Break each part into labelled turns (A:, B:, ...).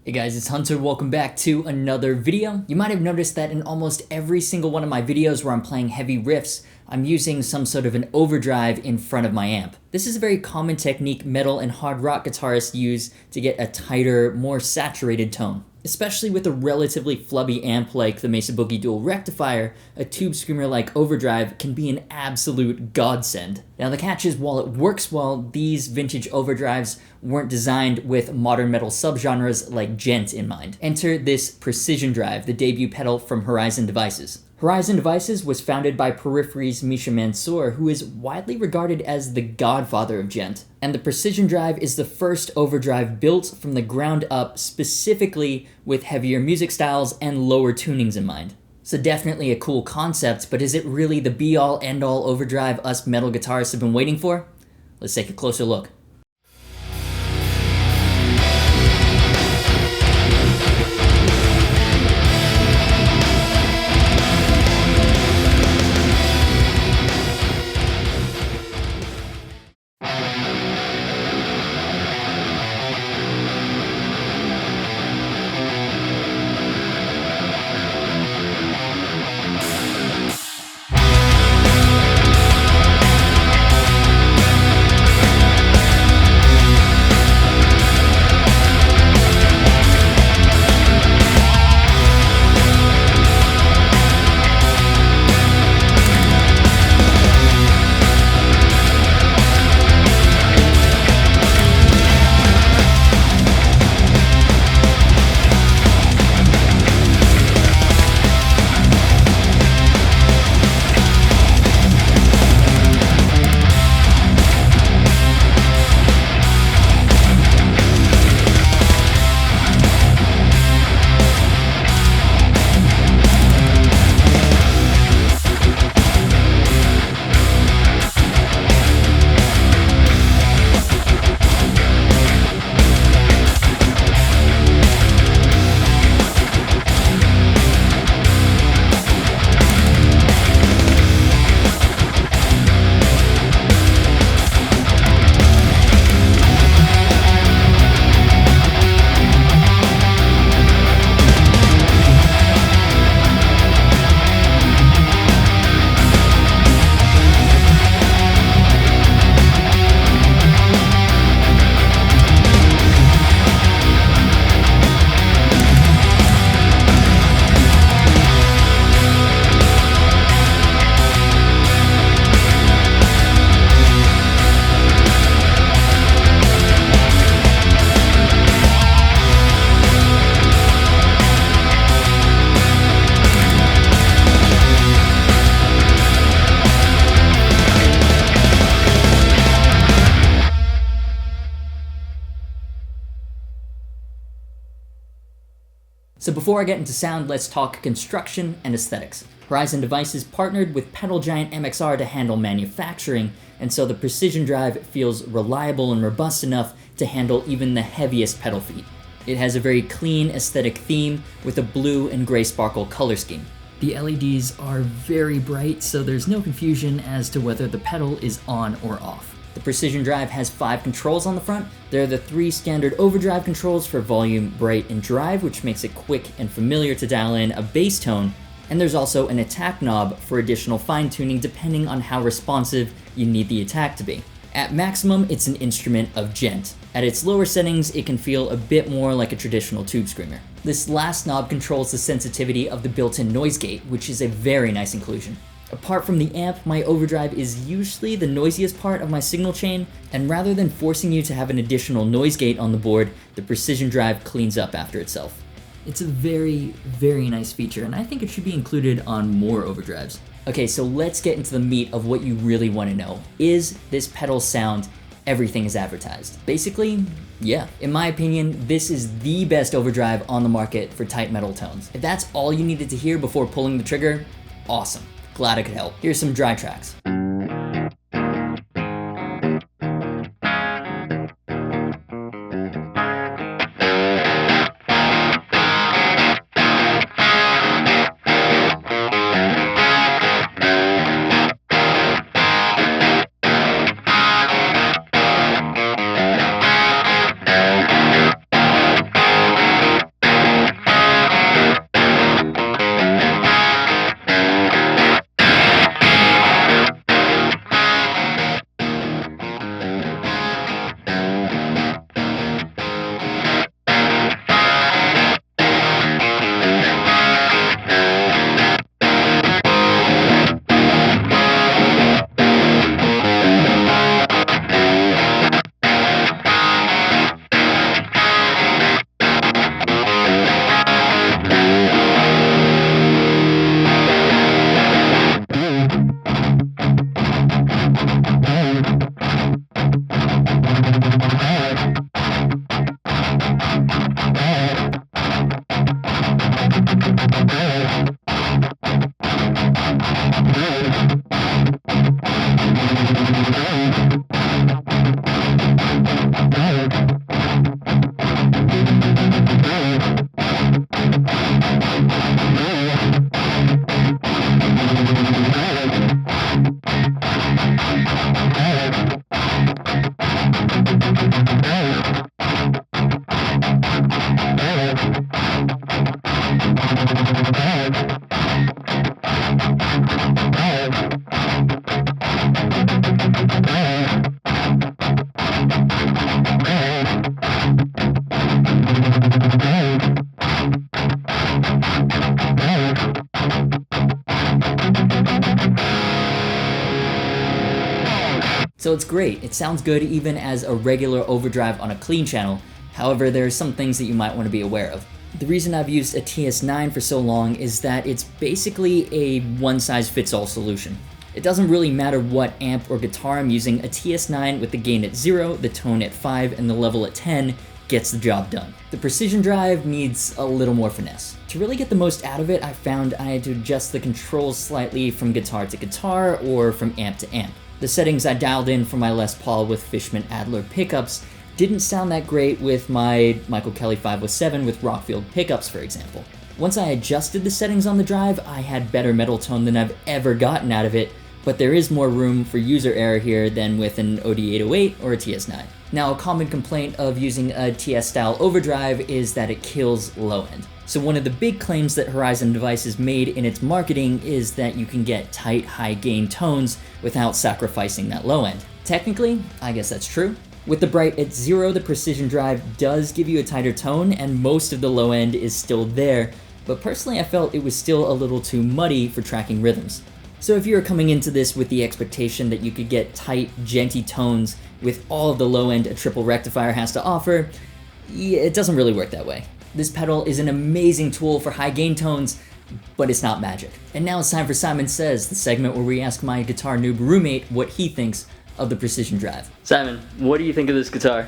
A: Hey guys, it's Hunter. Welcome back to another video. You might have noticed that in almost every single one of my videos where I'm playing heavy riffs, I'm using some sort of an overdrive in front of my amp. This is a very common technique metal and hard rock guitarists use to get a tighter, more saturated tone. Especially with a relatively flubby amp like the Mesa Boogie Dual Rectifier, a tube screamer like Overdrive can be an absolute godsend. Now the catch is, while it works well, these vintage overdrives weren't designed with modern metal subgenres like djent in mind. Enter this Precision Drive, the debut pedal from Horizon Devices. Horizon Devices was founded by Periphery's Misha Mansour, who is widely regarded as the godfather of djent. And the Precision Drive is the first overdrive built from the ground up specifically with heavier music styles and lower tunings in mind. So definitely a cool concept, but is it really the be-all end-all overdrive us metal guitarists have been waiting for? Let's take a closer look. So before I get into sound, let's talk construction and aesthetics. Horizon Devices partnered with pedal giant MXR to handle manufacturing, and so the Precision Drive feels reliable and robust enough to handle even the heaviest pedal feet. It has a very clean aesthetic theme with a blue and gray sparkle color scheme. The LEDs are very bright, so there's no confusion as to whether the pedal is on or off. The Precision Drive has 5 controls on the front. There are the 3 standard overdrive controls for volume, bright, and drive, which makes it quick and familiar to dial in a bass tone. And there's also an attack knob for additional fine-tuning depending on how responsive you need the attack to be. At maximum, it's an instrument of djent. At its lower settings, it can feel a bit more like a traditional tube screamer. This last knob controls the sensitivity of the built-in noise gate, which is a very nice inclusion. Apart from the amp, my overdrive is usually the noisiest part of my signal chain, and rather than forcing you to have an additional noise gate on the board, the Precision Drive cleans up after itself. It's a very, very nice feature, and I think it should be included on more overdrives. Okay, so let's get into the meat of what you really want to know. Is this pedal sound everything is advertised? Basically, yeah. In my opinion, this is the best overdrive on the market for tight metal tones. If that's all you needed to hear before pulling the trigger, awesome. Glad I could help. Here's some dry tracks. So it's great, it sounds good even as a regular overdrive on a clean channel. However, there are some things that you might want to be aware of. The reason I've used a TS9 for so long is that it's basically a one-size-fits-all solution. It doesn't really matter what amp or guitar I'm using, a TS9 with the gain at 0, the tone at 5, and the level at 10 gets the job done. The Precision Drive needs a little more finesse. To really get the most out of it, I found I had to adjust the controls slightly from guitar to guitar or from amp to amp. The settings I dialed in for my Les Paul with Fishman Adler pickups didn't sound that great with my Michael Kelly 507 with Rockfield pickups, for example. Once I adjusted the settings on the drive, I had better metal tone than I've ever gotten out of it, but there is more room for user error here than with an OD808 or a TS9. Now, a common complaint of using a TS-style overdrive is that it kills low end. So one of the big claims that Horizon Devices made in its marketing is that you can get tight, high gain tones without sacrificing that low end. Technically, I guess that's true. With the bright at 0, the Precision Drive does give you a tighter tone, and most of the low end is still there, but personally I felt it was still a little too muddy for tracking rhythms. So if you're coming into this with the expectation that you could get tight, genty tones with all of the low end a triple rectifier has to offer, yeah, it doesn't really work that way. This pedal is an amazing tool for high gain tones, but it's not magic. And now it's time for Simon Says, the segment where we ask my guitar noob roommate what he thinks of the Precision Drive. Simon, what do you think of this guitar?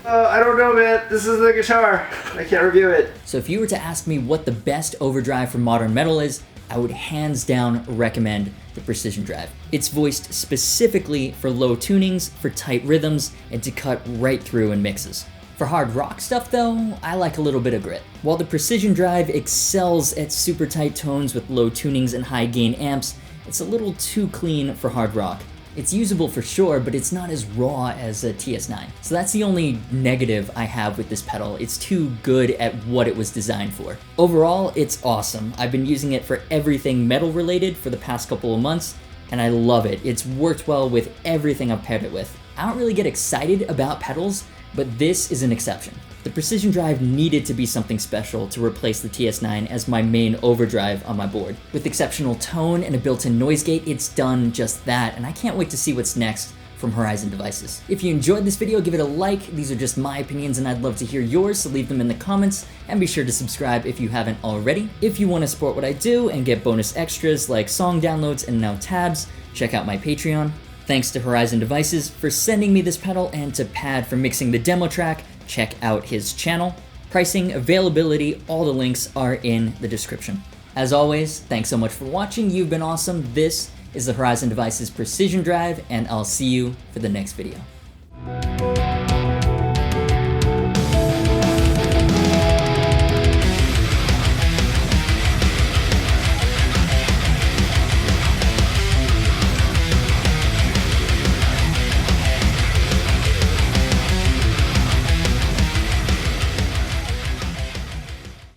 B: I don't know, man. This is the guitar. I can't review it.
A: So if you were to ask me what the best overdrive for modern metal is, I would hands down recommend the Precision Drive. It's voiced specifically for low tunings, for tight rhythms, and to cut right through in mixes. For hard rock stuff though, I like a little bit of grit. While the Precision Drive excels at super tight tones with low tunings and high gain amps, it's a little too clean for hard rock. It's usable for sure, but it's not as raw as a TS9. So that's the only negative I have with this pedal. It's too good at what it was designed for. Overall, it's awesome. I've been using it for everything metal related for the past couple of months, and I love it. It's worked well with everything I've paired it with. I don't really get excited about pedals, but this is an exception. The Precision Drive needed to be something special to replace the TS9 as my main overdrive on my board. With exceptional tone and a built-in noise gate, it's done just that, and I can't wait to see what's next from Horizon Devices. If you enjoyed this video, give it a like. These are just my opinions and I'd love to hear yours, so leave them in the comments, and be sure to subscribe if you haven't already. If you want to support what I do and get bonus extras like song downloads and now tabs, check out my Patreon. Thanks to Horizon Devices for sending me this pedal, and to Pad for mixing the demo track. Check out his channel. Pricing, availability, all the links are in the description. As always, thanks so much for watching. You've been awesome. This is the Horizon Devices Precision Drive, and I'll see you for the next video.